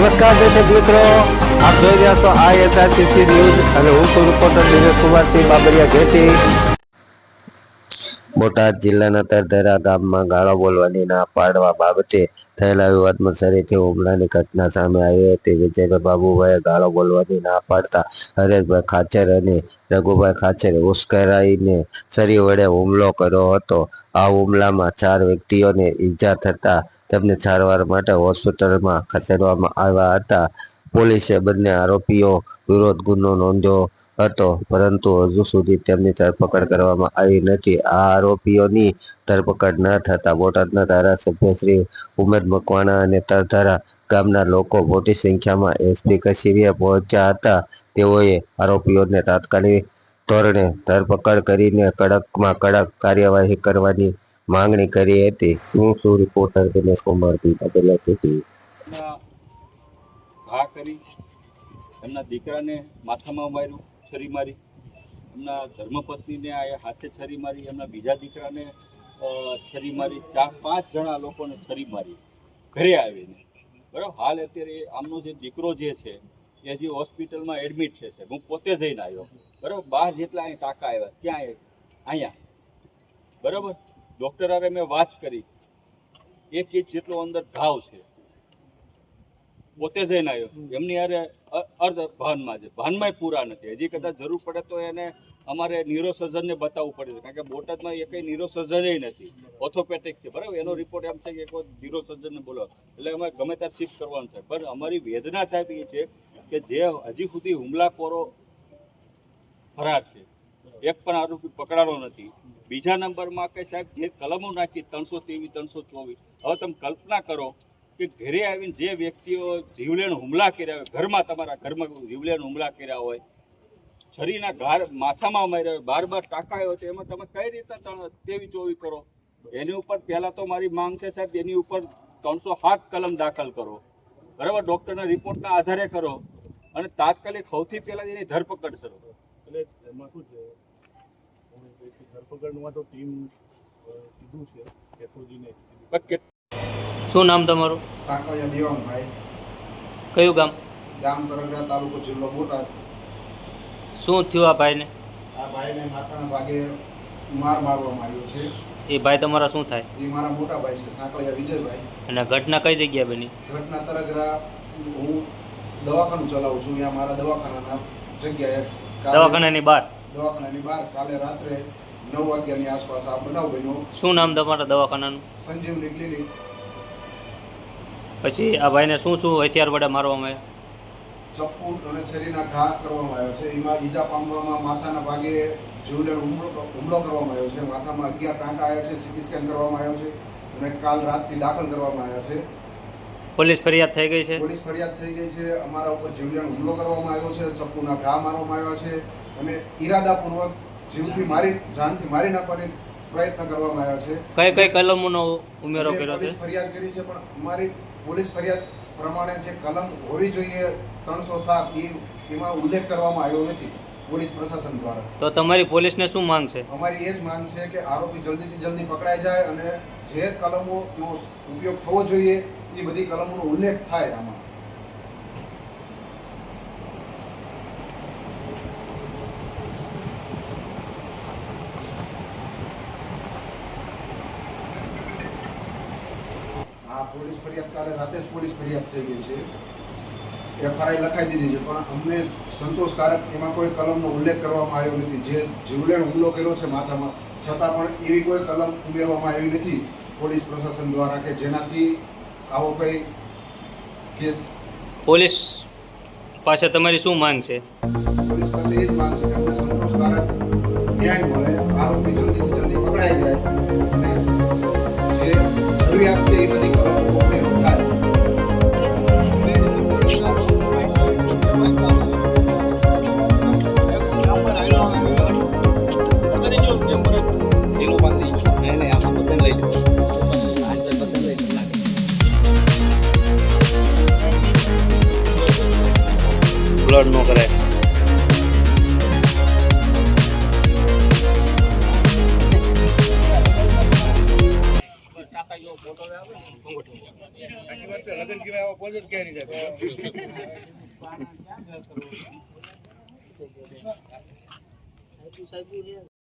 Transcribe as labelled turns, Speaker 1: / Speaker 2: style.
Speaker 1: નમસ્કાર દર્શક મિત્રો, આપ જોઈ રહ્યા છો ISRTC ન્યૂઝ અને હું છું રિપોર્ટર દિનેશ કુમારસિંહ બાબરિયા ઘેટી। બોટાદ જિલ્લાના તરધરા ગામમાં ગાળો બોલવાની ના પાડવા બાબતે થયેલા વિવાદમાં શરીરથી હુમલાની ઘટના સામે આવી હતી। વિજયભાઈ બાબુભાઈએ ગાળો બોલવાની ના પાડતા હરેશભાઈ ખાચર અને રઘુભાઈ ખાચરે ઉશ્કેરાઈને છરી વડે હુમલો કર્યો હતો। આ હુમલામાં 4 વ્યક્તિઓને ઈજા થતા તેમને સારવાર માટે હોસ્પિટલમાં ખસેડવામાં આવ્યા હતા। પોલીસે બંને આરોપીઓ વિરુદ્ધ ગુનો નોંધ્યો હતો, પરંતુ હજુ સુધી તેમની ધરપકડ કરવામાં આવી નથી। આ આરોપીઓની ધરપકડ ન થતાં બોટાદના ધારાસભ્ય શ્રી ઉમેદ મકવાણા અને તરધરા ગામના લોકો મોટી સંખ્યામાં એસપી કચેરીએ પહોંચ્યા હતા। તેઓએ આરોપીઓને તાત્કાલિક ધોરણે ધરપકડ કરીને કડકમાં કડક કાર્યવાહી કરવાની માંગણી કરી હતી। હું છું રિપોર્ટર દિનેશ કુમારસિંહ બાબરિયા ઘેટી।
Speaker 2: ઘા કરી એમના દીકરાને માથામાં માર્યું, છરી મારી, એમના ધર્મપત્નીને આ હાથે છરી મારી, એમના બીજા દીકરાને છરી મારી, 4-5 જણા લોકોને છરી મારી ઘરે આવીને, બરાબર। હાલ અત્યારે આમનો જે દીકરો જે છે એ જે હોસ્પિટલમાં એડમિટ છે, હું પોતે જઈને આવ્યો, બરાબર। 12 જેટલા અહીં ટાંકા આવ્યા, ક્યાં અહીંયા, બરાબર। ડૉક્ટર હારે મેં વાત કરી, 1 ઇંચ જેટલો અંદર ઘાવ છે, પોતે જઈને આવ્યો, એમની હારે અર્ધ ભાનમાં છે, ભાનમાં પૂરા નથી। હજી કદાચ જરૂર પડે તો એને અમારે ન્યુરોસર્જનને બતાવવું પડે છે, કારણ કે બોટાદમાં એ કંઈ ન્યુરોસર્જન નથી, ઓર્થોપેટિક છે, બરાબર। એનો રિપોર્ટ એમ છે કે કોઈ ન્યુરોસર્જનને બોલાવો એટલે અમારે ગમે ત્યારે શિફ્ટ કરવાનું થાય। પણ અમારી વેદના સાહેબ એ છે કે જે હજી સુધી હુમલાખોરો ફરાર છે, એક પણ આરોપી પકડાડો નથી। બીજા નંબરમાં કે સાહેબ જે કલમો નાખી 323, 324, હવે તમે કલ્પના કરો કે ઘરે આવીને જે વ્યક્તિઓ જીવલેણ હુમલા કર્યા હોય, ઘરમાં તમારા ઘરમાં જીવલેણ હુમલા કર્યા હોય, છરીના ઘા માથામાં માર્યા હોય, 12 ટાંકા હોય, તો એમાં તમે કઈ રીતે 23-24 કરો? એની ઉપર પહેલાં તો મારી માંગ છે સાહેબ, એની ઉપર 307 કલમ દાખલ કરો, બરાબર, ડૉક્ટરના રિપોર્ટના આધારે કરો અને તાત્કાલિક સૌથી પહેલાં એની ધરપકડ કરો।
Speaker 3: એટલે એમાં શું છે, ધરપકડમાં તો ટીમ કીધું છે એસઓજીને।
Speaker 4: શું નામ તમારું?
Speaker 5: સાંકળિયા દેવાંગભાઈ,
Speaker 4: કયું ગામ?
Speaker 5: ગામ તરગરા, તાલુકો જિલ્લો બોટાદ।
Speaker 4: શું થયું આ ભાઈને?
Speaker 5: આ ભાઈને માથાના ભાગે મારવામાં આવ્યો છે।
Speaker 4: એ ભાઈ તમારા શું થાય?
Speaker 5: એ મારા મોટા ભાઈ છે, સાંકળિયા વિજયભાઈ।
Speaker 4: અને ઘટના કઈ જગ્યાએ બની?
Speaker 5: ઘટના તરગરા, હું દવાખાનું ચલાવું છું, અહીંયા મારા દવાખાનાના જગ્યાએ
Speaker 4: દવાખાનાની બહાર?
Speaker 5: દવાખાનાની બહાર કાલે રાત્રે 9 વાગ્યાની આસપાસ આ બનાવ બન્યો।
Speaker 4: શું નામ તમારા દવાખાનાનું?
Speaker 5: સંજીવની ક્લિનિક।
Speaker 4: પછી આ ભાઈને શું હથિયાર વડે મારવામાં આવ્યા?
Speaker 5: ચપ્પુ અને છરીના ઘા કરવામાં આવ્યો છે। એમાં ઈજા પામવામાં માથાના ભાગે જીવલેણ હુમલો કરવામાં આવ્યો છે। માથામાં 11 ટાંકા આવ્યા છે, સીટી સ્કેન કરવામાં આવ્યો છે અને કાલ રાતથી દાખલ કરવામાં આવ્યા છે।
Speaker 4: પોલીસ ફરિયાદ થઈ ગઈ છે?
Speaker 5: પોલીસ ફરિયાદ થઈ ગઈ છે। અમારા ઉપર જીવલેણ હુમલો કરવામાં આવ્યો છે, ચપ્પુના ઘા મારવામાં આવ્યા છે અને ઈરાદાપૂર્વક જાનથી મારી નાખવાની પ્રયત્ન કરવામાં આવ્યો છે।
Speaker 4: કઈ કલમોનો ઉમેરો કર્યો છે?
Speaker 5: પોલીસ ફરિયાદ કરી છે, પણ અમારી પોલીસ ફરિયાદ પ્રમાણે જે કલમ હોવી જોઈએ 307 એમાં ઉલ્લેખ કરવામાં આવ્યો નથી પોલીસ પ્રશાસન દ્વારા।
Speaker 4: તો તમારી પોલીસને શું માંગ છે?
Speaker 5: અમારી એ જ માંગ છે કે આરોપી જલ્દીથી જલ્દી પકડાઈ જાય અને જે કલમોનો ઉપયોગ થવો જોઈએ એ બધી કલમોનો ઉલ્લેખ થાય આમાં। આ પોલીસ ફરિયાદ કાલે રાતે જ પોલીસ ફરિયાદ થઈ ગઈ છે, FRI લખાઈ દીધી છે, પણ અમને સંતોષકારક એમાં કોઈ કલમનો ઉલ્લેખ કરવામાં આવ્યો નથી। જે જીવલેણ હુમલો કર્યો છે માથામાં, છતાં પણ એવી કોઈ કલમ ઉમેરવામાં આવી નથી પોલીસ પ્રશાસન દ્વારા કે જેનાથી આવો કોઈ કેસ।
Speaker 4: પોલીસ પાસે તમારી શું માંગ છે?
Speaker 5: પોલીસ પાસે એ જ માંગ છે કે અમને સંતોષકારક ન્યાય મળે, આરોપી જલ્દીથી જલ્દી પકડાઈ જાય અને જે જરૂરિયાત છે એ બધી કલમો ઉમેરો થાય।
Speaker 4: બ્લડ નો કરાય?
Speaker 2: ટાંકા
Speaker 3: લગન કેવાય આવો પોઝ જ ક્યારે જાય
Speaker 6: સાહેબ